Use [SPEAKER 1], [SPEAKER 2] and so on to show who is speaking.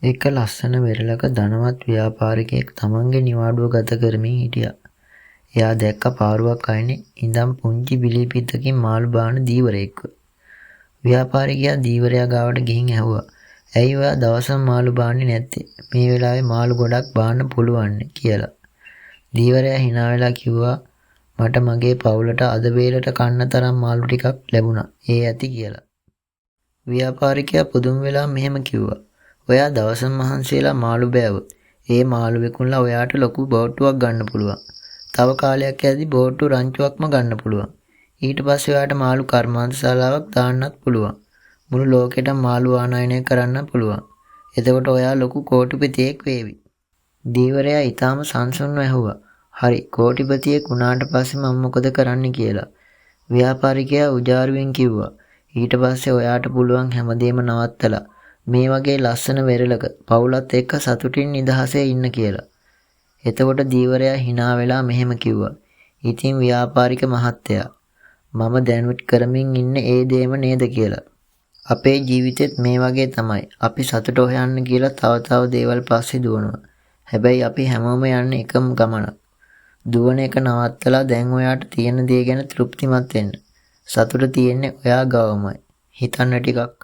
[SPEAKER 1] එක ලස්සන වෙරළක ධනවත් ව්‍යාපාරිකයෙක් තමන්ගේ නිවාඩුව ගත කරමින් හිටියා. එයා දැක්ක පාරුවක් අයිනේ ඉඳන් පුංචි බිලී පිත්තකින් මාළු බාන දීවරයෙක්ව. ව්‍යාපාරිකයා දීවරයා ගාවට ගිහින් ඇහුවා, "ඇයි ඔයා දවසම මාළු බාන්නේ නැත්තේ? මේ වෙලාවේ මාළු ගොඩක් බාන්න පුළුවන් කියලා." දීවරයා hina වෙලා කිව්වා, "මට මගේ පවුලට අද වේලට කන්න තරම් මාළු ටිකක් ලැබුණා. ඒ ඇති" කියලා. ව්‍යාපාරිකයා පුදුම වෙලා මෙහෙම කිව්වා, "ඔයා දවසම මහන්සි වෙලා මාළු බෑවොත් ඒ මාළු විකුණලා ඔයාට ලොකු බෝට්ටුවක් ගන්න පුළුවන්. තව කාලයක් යද්දී බෝට්ටු රංචුවක්ම ගන්න පුළුවන්. ඊට පස්සේ ඔයාට මාළු කර්මාන්තශාලාවක් දාන්නත් පුළුවන්. මුළු ලෝකෙටම මාළු ආනයනය කරන්න පුළුවන්. එතකොට ඔයා ලොකු කෝටිපතියෙක් වේවි." දීවරයා ඊටාම සංසුන්ව ඇහුවා, "හරි, කෝටිපතියෙක් වුණාට පස්සේ මම මොකද කරන්නේ?" කියලා. ව්‍යාපාරිකයා උජාරුවෙන් කිව්වා, "ඊට පස්සේ ඔයාට පුළුවන් හැමදේම නවත්තලා මේ වගේ ලස්සන වෙරළක පවුලත් එක්ක සතුටින් නිදහසේ ඉන්න" කියලා. එතකොට දීවරයා hina වෙලා මෙහෙම කිව්වා, "ඉතින් ව්‍යාපාරික මහත්තයා, මම දැනුත් කරමින් ඉන්නේ ඒ දේම නේද" කියලා. "අපේ ජීවිතෙත් මේ වගේ තමයි. අපි සතුට හොයන්න කියලා තව දේවල් පස්සේ දුවනවා. හැබැයි අපි හැමෝම යන්නේ එකම ගමනක්. දුවන එක නවත්තලා දැන් ඔයාට තියෙන දේ ගැන තෘප්තිමත් වෙන්න. සතුට තියෙන්නේ ඔයා ගාවමයි. හිතන්න ටිකක්."